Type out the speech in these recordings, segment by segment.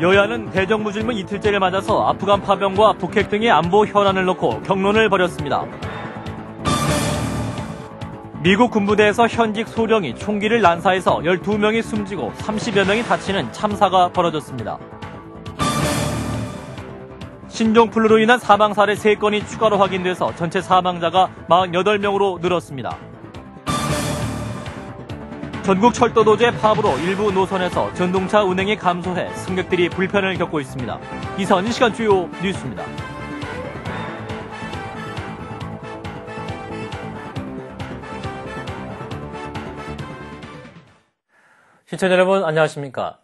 여야는 대정부 질문 이틀째를 맞아서 아프간 파병과 북핵 등의 안보 현안을 놓고 격론을 벌였습니다. 미국 군부대에서 현직 소령이 총기를 난사해서 12명이 숨지고 30여 명이 다치는 참사가 벌어졌습니다. 신종플루로 인한 사망 사례 3건이 추가로 확인돼서 전체 사망자가 48명으로 늘었습니다. 전국 철도도제 파업으로 일부 노선에서 전동차 운행이 감소해 승객들이 불편을 겪고 있습니다. 이상 이 시간 주요 뉴스입니다. 시청자 여러분 안녕하십니까?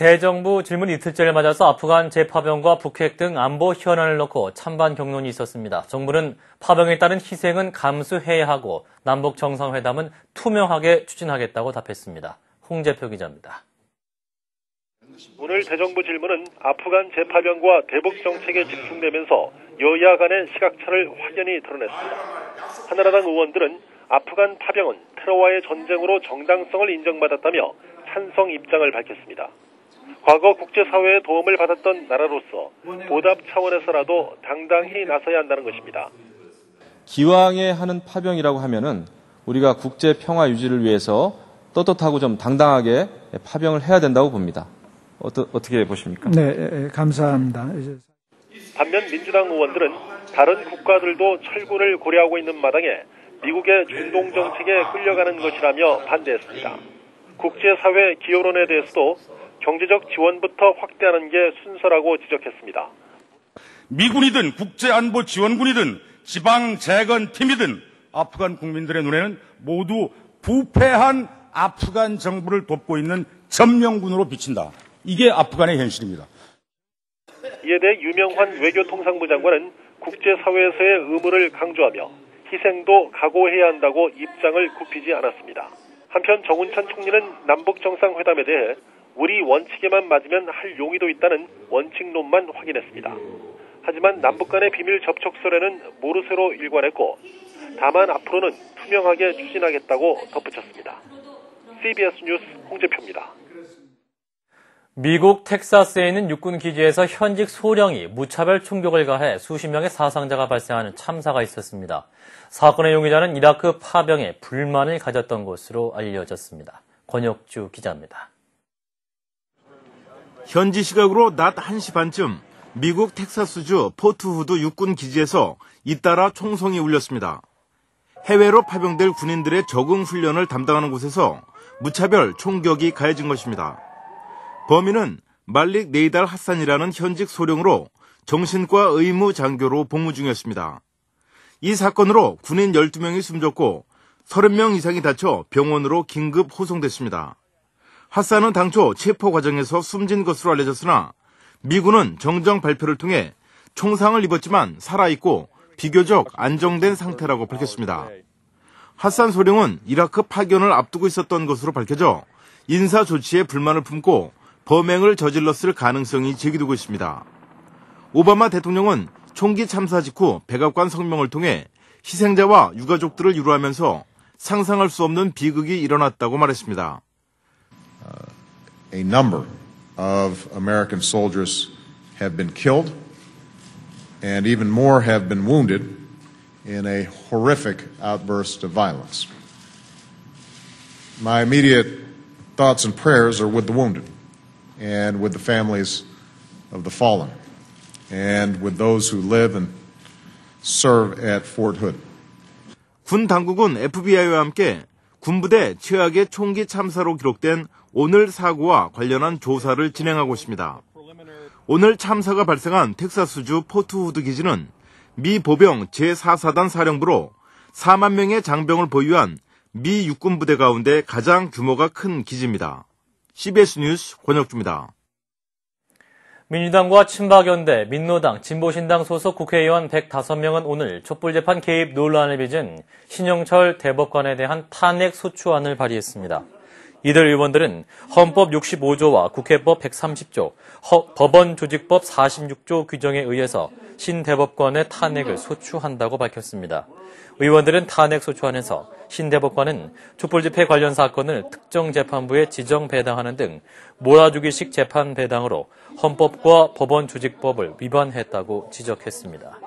대정부 질문 이틀째를 맞아서 아프간 재파병과 북핵 등 안보 현안을 놓고 찬반 격론이 있었습니다. 정부는 파병에 따른 희생은 감수해야 하고 남북 정상회담은 투명하게 추진하겠다고 답했습니다. 홍재표 기자입니다. 오늘 대정부 질문은 아프간 재파병과 대북 정책에 집중되면서 여야 간의 시각차를 확연히 드러냈습니다. 한나라당 의원들은 아프간 파병은 테러와의 전쟁으로 정당성을 인정받았다며 찬성 입장을 밝혔습니다. 과거 국제사회의 도움을 받았던 나라로서 보답 차원에서라도 당당히 나서야 한다는 것입니다. 기왕에 하는 파병이라고 하면은 우리가 국제 평화 유지를 위해서 떳떳하고 좀 당당하게 파병을 해야 된다고 봅니다. 어떻게 보십니까? 네, 감사합니다. 반면 민주당 의원들은 다른 국가들도 철군을 고려하고 있는 마당에 미국의 중동 정책에 끌려가는 것이라며 반대했습니다. 국제사회 기여론에 대해서도 경제적 지원부터 확대하는 게 순서라고 지적했습니다. 미군이든 국제안보 지원군이든 지방재건팀이든 아프간 국민들의 눈에는 모두 부패한 아프간 정부를 돕고 있는 점령군으로 비친다. 이게 아프간의 현실입니다. 이에 대해 유명환 외교통상부 장관은 국제사회에서의 의무를 강조하며 희생도 각오해야 한다고 입장을 굽히지 않았습니다. 한편 정운찬 총리는 남북정상회담에 대해 우리 원칙에만 맞으면 할 용의도 있다는 원칙론만 확인했습니다. 하지만 남북 간의 비밀 접촉설에는 모르쇠로 일관했고 다만 앞으로는 투명하게 추진하겠다고 덧붙였습니다. CBS 뉴스 홍재표입니다. 미국 텍사스에 있는 육군 기지에서 현직 소령이 무차별 총격을 가해 수십 명의 사상자가 발생하는 참사가 있었습니다. 사건의 용의자는 이라크 파병에 불만을 가졌던 것으로 알려졌습니다. 권혁주 기자입니다. 현지 시각으로 낮 1시 반쯤 미국 텍사스주 포트 후드 육군 기지에서 잇따라 총성이 울렸습니다. 해외로 파병될 군인들의 적응 훈련을 담당하는 곳에서 무차별 총격이 가해진 것입니다. 범인은 말릭 네이달 하산이라는 현직 소령으로 정신과 의무 장교로 복무 중이었습니다. 이 사건으로 군인 12명이 숨졌고 30명 이상이 다쳐 병원으로 긴급 호송됐습니다. 하산은 당초 체포 과정에서 숨진 것으로 알려졌으나 미군은 정정 발표를 통해 총상을 입었지만 살아있고 비교적 안정된 상태라고 밝혔습니다. 하산 소령은 이라크 파견을 앞두고 있었던 것으로 밝혀져 인사 조치에 불만을 품고 범행을 저질렀을 가능성이 제기되고 있습니다. 오바마 대통령은 총기 참사 직후 백악관 성명을 통해 희생자와 유가족들을 위로하면서 상상할 수 없는 비극이 일어났다고 말했습니다. A number of American soldiers have been killed and even more have been wounded in a horrific outburst of violence. My immediate thoughts and prayers are with the wounded and with the families of the fallen and with those who live and serve at Fort Hood. 군 당국은 FBI와 함께 군부대 최악의 총기 참사로 기록된 오늘 사고와 관련한 조사를 진행하고 있습니다. 오늘 참사가 발생한 텍사스주 포트 후드 기지는 미 보병 제4사단 사령부로 4만 명의 장병을 보유한 미 육군부대 가운데 가장 규모가 큰 기지입니다. CBS 뉴스 권혁주입니다. 민주당과 친박연대, 민노당, 진보신당 소속 국회의원 105명은 오늘 촛불재판 개입 논란을 빚은 신영철 대법관에 대한 탄핵소추안을 발의했습니다. 이들 의원들은 헌법 65조와 국회법 130조, 법원조직법 46조 규정에 의해서 신대법관의 탄핵을 소추한다고 밝혔습니다. 의원들은 탄핵 소추안에서 신대법관은 촛불집회 관련 사건을 특정 재판부에 지정 배당하는 등 몰아주기식 재판 배당으로 헌법과 법원조직법을 위반했다고 지적했습니다.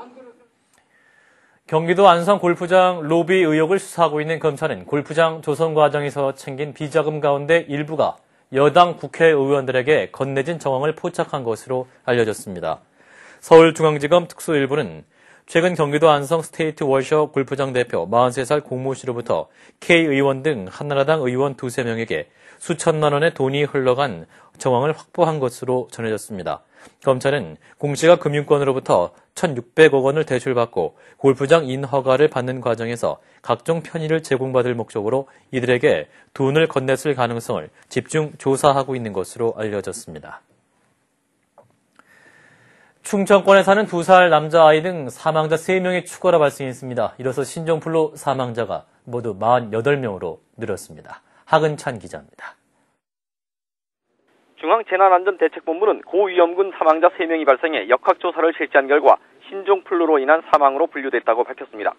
경기도 안성 골프장 로비 의혹을 수사하고 있는 검찰은 골프장 조성 과정에서 챙긴 비자금 가운데 일부가 여당 국회의원들에게 건네진 정황을 포착한 것으로 알려졌습니다. 서울중앙지검 특수일부는 최근 경기도 안성 스테이트 워셔 골프장 대표 43살 공모 씨로부터 K의원 등 한나라당 의원 2~3명에게 수천만 원의 돈이 흘러간 정황을 확보한 것으로 전해졌습니다. 검찰은 공 씨가 금융권으로부터 1,600억 원을 대출받고 골프장 인허가를 받는 과정에서 각종 편의를 제공받을 목적으로 이들에게 돈을 건넸을 가능성을 집중 조사하고 있는 것으로 알려졌습니다. 충청권에 사는 2살 남자아이 등 사망자 3명의 추가로 발생했습니다. 이로써 신종플루 사망자가 모두 48명으로 늘었습니다. 하근찬 기자입니다. 중앙재난안전대책본부는 고위험군 사망자 3명이 발생해 역학조사를 실시한 결과 신종플루로 인한 사망으로 분류됐다고 밝혔습니다.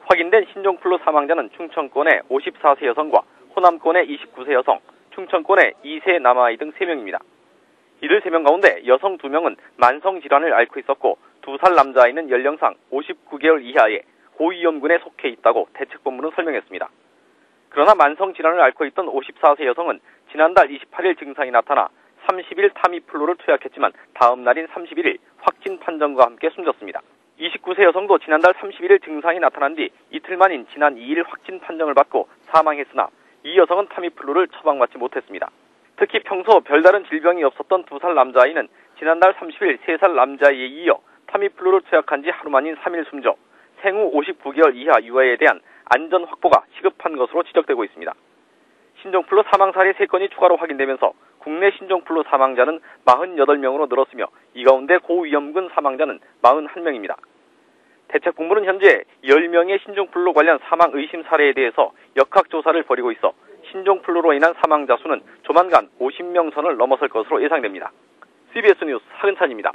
확인된 신종플루 사망자는 충청권의 54세 여성과 호남권의 29세 여성, 충청권의 2세 남아아이 등 3명입니다. 이들 3명 가운데 여성 2명은 만성질환을 앓고 있었고 2살 남자아이는 연령상 59개월 이하의 고위험군에 속해 있다고 대책본부는 설명했습니다. 그러나 만성질환을 앓고 있던 54세 여성은 지난달 28일 증상이 나타나 30일 타미플루를 투약했지만 다음 날인 31일 확진 판정과 함께 숨졌습니다. 29세 여성도 지난달 31일 증상이 나타난 뒤 이틀 만인 지난 2일 확진 판정을 받고 사망했으나 이 여성은 타미플루를 처방받지 못했습니다. 특히 평소 별다른 질병이 없었던 2살 남자아이는 지난달 30일 3살 남자아이에 이어 타미플루를 투약한 지 하루 만인 3일 숨져 생후 59개월 이하 유아에 대한 안전 확보가 시급한 것으로 지적되고 있습니다. 신종플루 사망 사례 3건이 추가로 확인되면서 국내 신종플루 사망자는 48명으로 늘었으며 이 가운데 고위험군 사망자는 41명입니다. 대책본부는 현재 10명의 신종플루 관련 사망 의심 사례에 대해서 역학조사를 벌이고 있어 신종플루로 인한 사망자 수는 조만간 50명 선을 넘어설 것으로 예상됩니다. CBS 뉴스 하근찬입니다.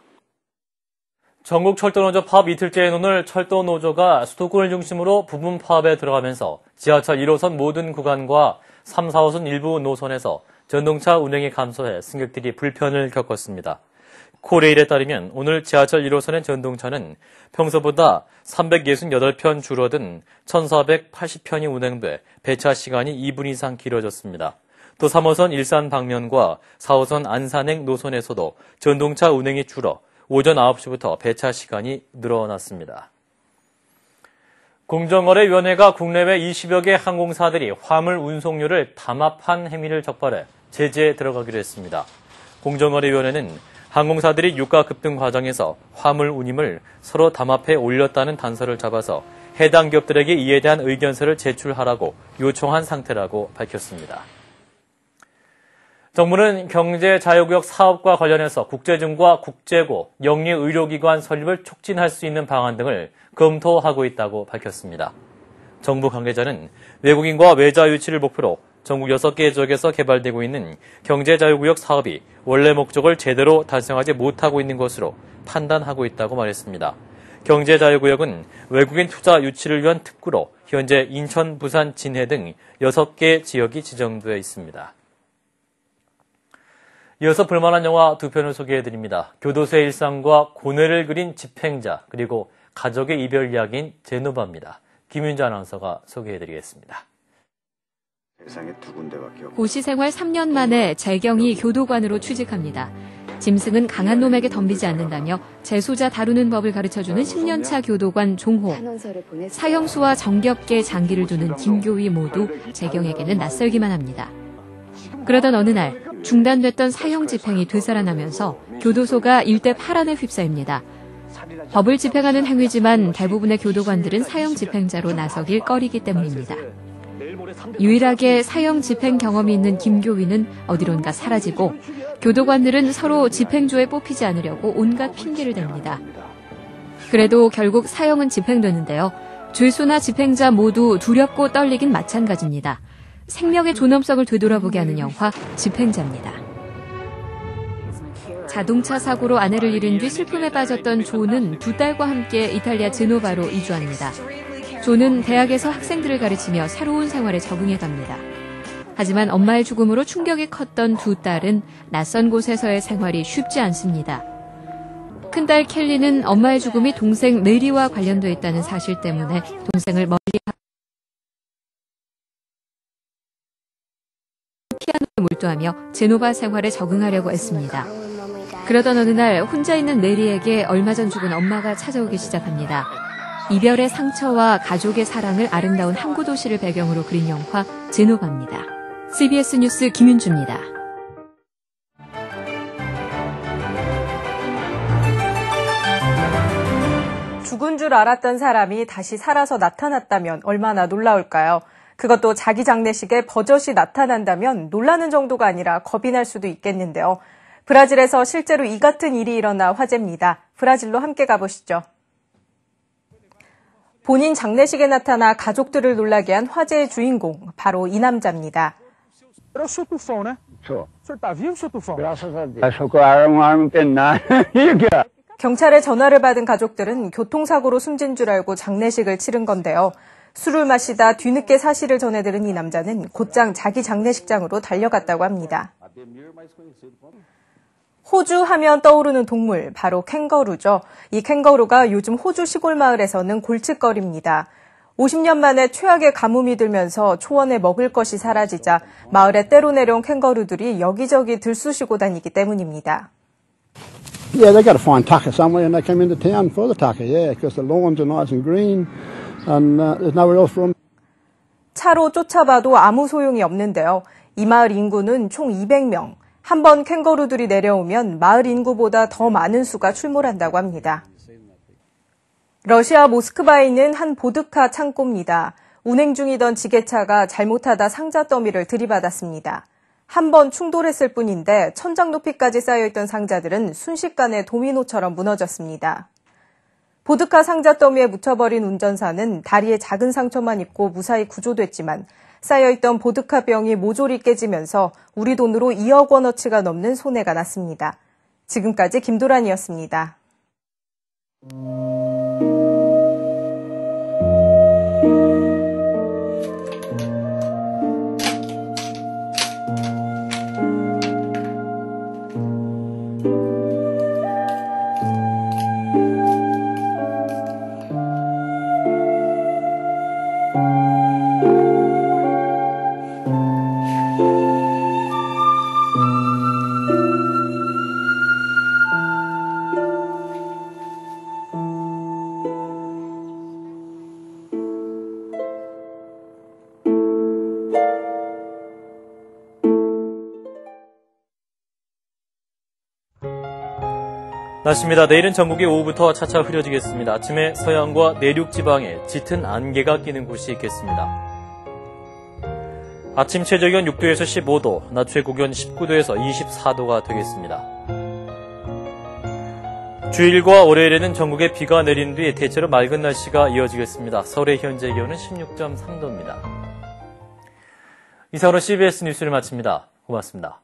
전국 철도노조 파업 이틀째인 오늘 철도노조가 수도권을 중심으로 부분 파업에 들어가면서 지하철 1호선 모든 구간과 3, 4호선 일부 노선에서 전동차 운행이 감소해 승객들이 불편을 겪었습니다. 코레일에 따르면 오늘 지하철 1호선의 전동차는 평소보다 368편 줄어든 1,480편이 운행돼 배차 시간이 2분 이상 길어졌습니다. 또 3호선 일산 방면과 4호선 안산행 노선에서도 전동차 운행이 줄어 오전 9시부터 배차 시간이 늘어났습니다. 공정거래위원회가 국내외 20여 개 항공사들이 화물 운송료를 담합한 행위를 적발해 제재에 들어가기로 했습니다. 공정거래위원회는 항공사들이 유가 급등 과정에서 화물 운임을 서로 담합해 올렸다는 단서를 잡아서 해당 기업들에게 이에 대한 의견서를 제출하라고 요청한 상태라고 밝혔습니다. 정부는 경제자유구역 사업과 관련해서 국제증과 국제고, 영리의료기관 설립을 촉진할 수 있는 방안 등을 검토하고 있다고 밝혔습니다. 정부 관계자는 외국인과 외자 유치를 목표로 전국 6개 지역에서 개발되고 있는 경제자유구역 사업이 원래 목적을 제대로 달성하지 못하고 있는 것으로 판단하고 있다고 말했습니다. 경제자유구역은 외국인 투자 유치를 위한 특구로 현재 인천, 부산, 진해 등 6개 지역이 지정되어 있습니다. 이어서 볼만한 영화 2편을 소개해드립니다. 교도소의 일상과 고뇌를 그린 집행자, 그리고 가족의 이별 이야기인 제노바입니다. 김윤주 아나운서가 소개해드리겠습니다. 고시 생활 3년 만에 재경이 교도관으로 취직합니다. 짐승은 강한 놈에게 덤비지 않는다며 재소자 다루는 법을 가르쳐주는 10년차 교도관 종호. 사형수와 정겹게 장기를 두는 김교위 모두 재경에게는 낯설기만 합니다. 그러던 어느 날 중단됐던 사형 집행이 되살아나면서 교도소가 일대 파란에 휩싸입니다. 법을 집행하는 행위지만 대부분의 교도관들은 사형 집행자로 나서길 꺼리기 때문입니다. 유일하게 사형 집행 경험이 있는 김교위는 어디론가 사라지고 교도관들은 서로 집행조에 뽑히지 않으려고 온갖 핑계를 댑니다. 그래도 결국 사형은 집행되는데요. 죄수나 집행자 모두 두렵고 떨리긴 마찬가지입니다. 생명의 존엄성을 되돌아보게 하는 영화 집행자입니다. 자동차 사고로 아내를 잃은 뒤 슬픔에 빠졌던 존은 두 딸과 함께 이탈리아 제노바로 이주합니다. 존은 대학에서 학생들을 가르치며 새로운 생활에 적응해 갑니다. 하지만 엄마의 죽음으로 충격이 컸던 두 딸은 낯선 곳에서의 생활이 쉽지 않습니다. 큰딸 켈리는 엄마의 죽음이 동생 메리와 관련돼 있다는 사실 때문에 동생을 멀리하고 피아노에 몰두하며 제노바 생활에 적응하려고 애씁니다. 그러던 어느 날 혼자 있는 메리에게 얼마 전 죽은 엄마가 찾아오기 시작합니다. 이별의 상처와 가족의 사랑을 아름다운 항구 도시를 배경으로 그린 영화 제노바입니다. CBS 뉴스 김윤주입니다. 죽은 줄 알았던 사람이 다시 살아서 나타났다면 얼마나 놀라울까요? 그것도 자기 장례식에 버젓이 나타난다면 놀라는 정도가 아니라 겁이 날 수도 있겠는데요. 브라질에서 실제로 이 같은 일이 일어나 화제입니다. 브라질로 함께 가보시죠. 본인 장례식에 나타나 가족들을 놀라게 한 화제의 주인공, 바로 이 남자입니다. Era o seu tufão, né? Sou. O senhor tá vivo, seu tufão? Graças a Deus. Achou que eu era um arma penada. 경찰의 전화를 받은 가족들은 교통사고로 숨진 줄 알고 장례식을 치른 건데요. 술을 마시다 뒤늦게 사실을 전해들은 이 남자는 곧장 자기 장례식장으로 달려갔다고 합니다. 호주 하면 떠오르는 동물, 바로 캥거루죠. 이 캥거루가 요즘 호주 시골 마을에서는 골칫거리입니다. 50년 만에 최악의 가뭄이 들면서 초원에 먹을 것이 사라지자 마을에 때로 내려온 캥거루들이 여기저기 들쑤시고 다니기 때문입니다. Yeah, they got to find tucker somewhere, and they came into town for the tucker. Yeah, because the lawns are nice and green, and there's nowhere else for them. 차로 쫓아봐도 아무 소용이 없는데요. 이 마을 인구는 총 200명. 한 번 캥거루들이 내려오면 마을 인구보다 더 많은 수가 출몰한다고 합니다. 러시아 모스크바에 있는 한 보드카 창고입니다. 운행 중이던 지게차가 잘못하다 상자 더미를 들이받았습니다. 한 번 충돌했을 뿐인데 천장 높이까지 쌓여있던 상자들은 순식간에 도미노처럼 무너졌습니다. 보드카 상자 더미에 묻혀버린 운전사는 다리에 작은 상처만 입고 무사히 구조됐지만 쌓여있던 보드카 병이 모조리 깨지면서 우리 돈으로 2억 원어치가 넘는 손해가 났습니다. 지금까지 김도란이었습니다. 날씨입니다. 내일은 전국이 오후부터 차차 흐려지겠습니다. 아침에 서해안과 내륙 지방에 짙은 안개가 끼는 곳이 있겠습니다. 아침 최저기온 6도에서 15도, 낮 최고기온 19도에서 24도가 되겠습니다. 주일과 월요일에는 전국에 비가 내린 뒤 대체로 맑은 날씨가 이어지겠습니다. 서울의 현재 기온은 16.3도입니다. 이상으로 CBS 뉴스를 마칩니다. 고맙습니다.